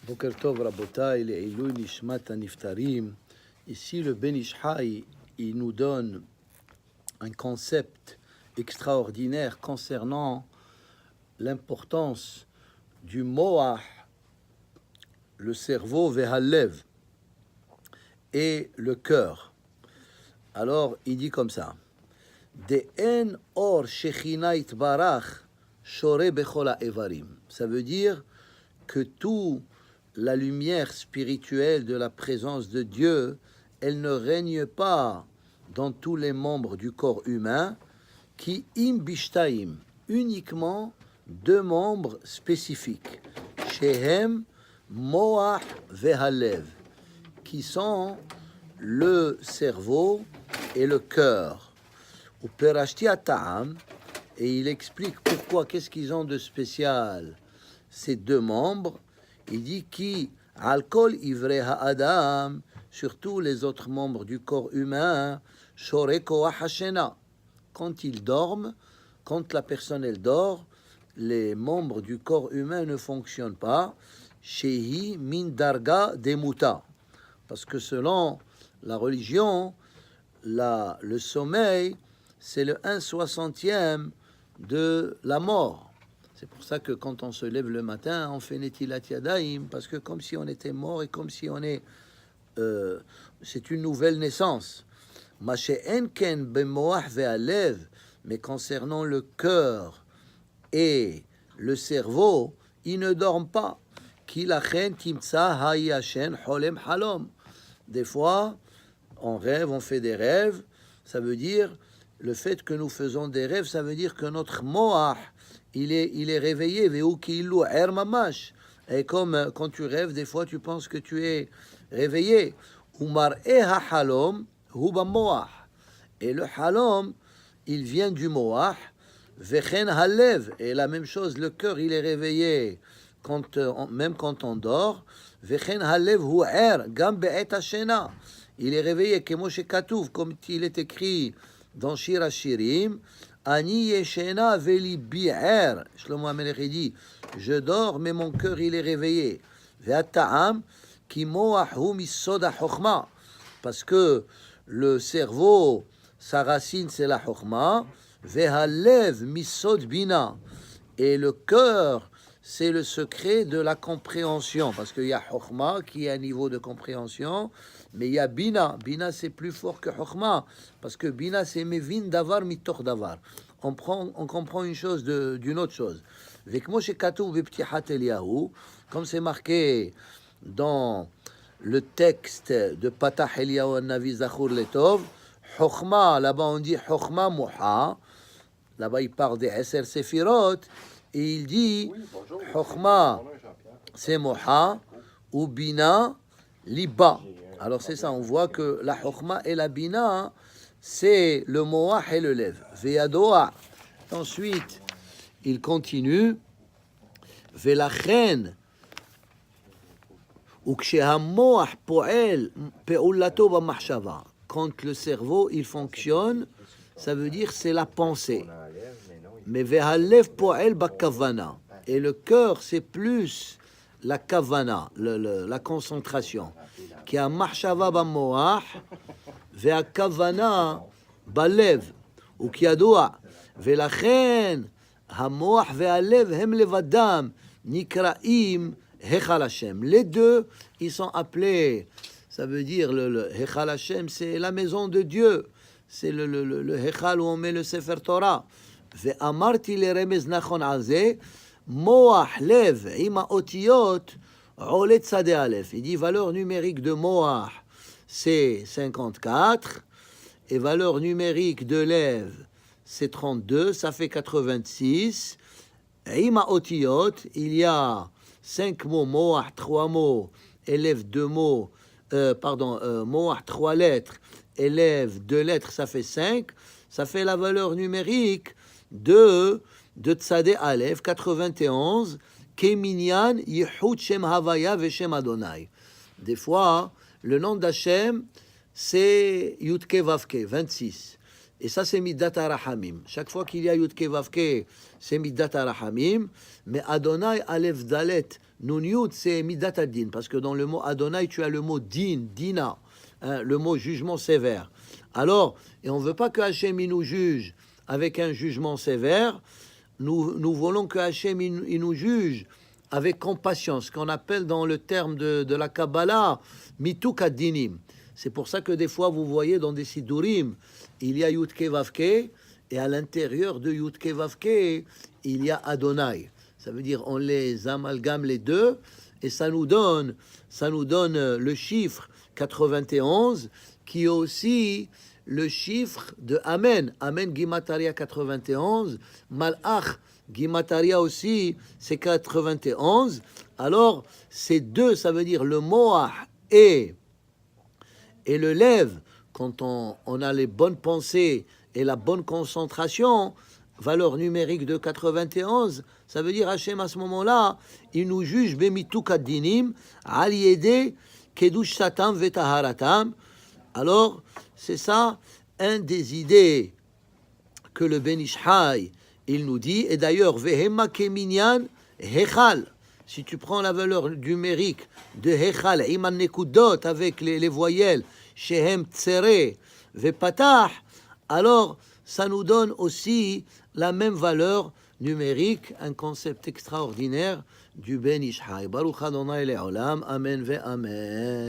Boker Tov Rabotai, Le'ilui Nishmat Niftarim. Ici, le Ben Ish Chai, il nous donne un concept extraordinaire concernant l'importance du Moach, le cerveau, Vehalev, et le cœur. Alors, il dit comme ça. De'en or shechina itbarach shore bechol ha'evarim. Ça veut dire que toute la lumière spirituelle de la présence de Dieu, elle ne règne pas dans tous les membres du corps humain, qui im bishtaim, uniquement deux membres spécifiques, shehem moach vehalev, qui sont le cerveau et le cœur. Ou perashti ata'am, et il explique pourquoi, qu'est-ce qu'ils ont de spécial, ces deux membres. Il dit qui alcool ivre ha'adam, surtout les autres membres du corps humain, shoreko hashena. Quand ils dorment, quand la personne elle dort, les membres du corps humain ne fonctionnent pas. Shehi min darga demuta, parce que selon la religion, le sommeil, c'est le 1/60e de la mort. C'est pour ça que quand on se lève le matin, on fait Netilat Yadayim, parce que comme si on était mort et comme si on est... c'est une nouvelle naissance. Masha'enken bemoach ve'alev, mais concernant le cœur et le cerveau, ils ne dorment pas. Ki lachen timtsa hayashen holem halom. Des fois, on rêve, on fait des rêves. Ça veut dire, le fait que nous faisons des rêves, ça veut dire que notre moach, il est réveillé. Et comme quand tu rêves, des fois tu penses que tu es réveillé. Et le halom, il vient du moach. Et la même chose, le cœur, il est réveillé même quand on dort. Il est réveillé, comme il est écrit dans Shir HaShirim. Ani yeshena veli bi'er. Shlomo HaMelech dit, je dors, mais mon cœur, il est réveillé. Ve'ata'am ki moahu misod ha'chokhma. Parce que le cerveau, sa racine, c'est la chokhma. Ve'halev misod bina. Et le cœur, c'est le secret de la compréhension. Parce qu'il y a chokhma qui est un niveau de compréhension, mais il y a bina. Bina, c'est plus fort que chokhma. Parce que bina, c'est mevin davar mitoch davar. On comprend une chose d'une autre chose. Comme c'est marqué dans le texte de Patah Eliyahu Navi Zachur Letov, chokhma, là-bas on dit chokhma moha. Là-bas il parle des Eser Sefirot. Et il dit, Chokhma, c'est Moha, ou Bina, Liba. Alors c'est ça, on voit que la Chokhma et la Bina, c'est le Moah et le Lev. Veyadoa. Ensuite, il continue, Velachen, ou Ksheha Moah Poel, Peulato Bamachshava. Quand le cerveau, il fonctionne, ça veut dire c'est la pensée. Mais vehalev po'el bakavana. Et le cœur, c'est plus la kavana, la concentration. Qui a marshava bamoach, ve'a kavana balev, ou qui a doa. Velachen, hamoach ve'alev hem levadam, nikraim hechal Hashem. Les deux, ils sont appelés, ça veut dire le hechal Hashem, c'est la maison de Dieu. C'est le hechal où on met le Sefer Torah. ואמרתי לרמז נכון על זה, מוח לב עם האותיות עולה צדי א'. Il dit valeur numérique de moach, c'est 54, et valeur numérique de lève, c'est 32, ça fait 86. עם האותיות, il y a 5 mots, moach 3 mots, élève 2 mots, moach 3 lettres, élève 2 lettres, ça fait 5, ça fait la valeur numérique de Tzadé Aleph 91, Keminyan Yehud Shem Havaya Veshem Adonai. Des fois, le nom d'Hachem, c'est Yudke Vavke, 26. Et ça, c'est Midat HaRachamim. Chaque fois qu'il y a Yud Ke Vav Ke, c'est Midat HaRachamim. Mais Adonai, Aleph Dalet, Nun Yud, c'est Midat Adin. Parce que dans le mot Adonai, tu as le mot Din, Dina, hein, le mot jugement sévère. Alors, et on ne veut pas que Hachem il nous juge avec un jugement sévère. Nous voulons que Hachem il nous juge avec compassion, ce qu'on appelle dans le terme de la Kabbalah, Mituk Adinim. C'est pour ça que des fois, vous voyez dans des Sidurim, il y a Yud Ke Vav Ke, et à l'intérieur de Yud Ke Vav Ke, il y a Adonai. Ça veut dire on les amalgame les deux, et ça nous donne le chiffre 91, qui est aussi le chiffre de Amen. Amen Gimataria 91, Malach Gimataria aussi, c'est 91. Alors, ces deux, ça veut dire le Moah et le lève, quand on a les bonnes pensées et la bonne concentration, valeur numérique de 91, ça veut dire Hachem à ce moment-là, il nous juge Bemituk Adinim, Al Yede Kedush Satam Vetaharatam. Alors, c'est ça, un des idées que le Ben Ish Chai, il nous dit, et d'ailleurs, Vehema Keminyan Hechal. Si tu prends la valeur numérique de Hechal, Iman Nekudot, avec les voyelles, Shehem Tsere, Vepatah, alors ça nous donne aussi la même valeur numérique, un concept extraordinaire du Ben Ish Chai. Baruch Adonai Le'olam, Amen ve Amen.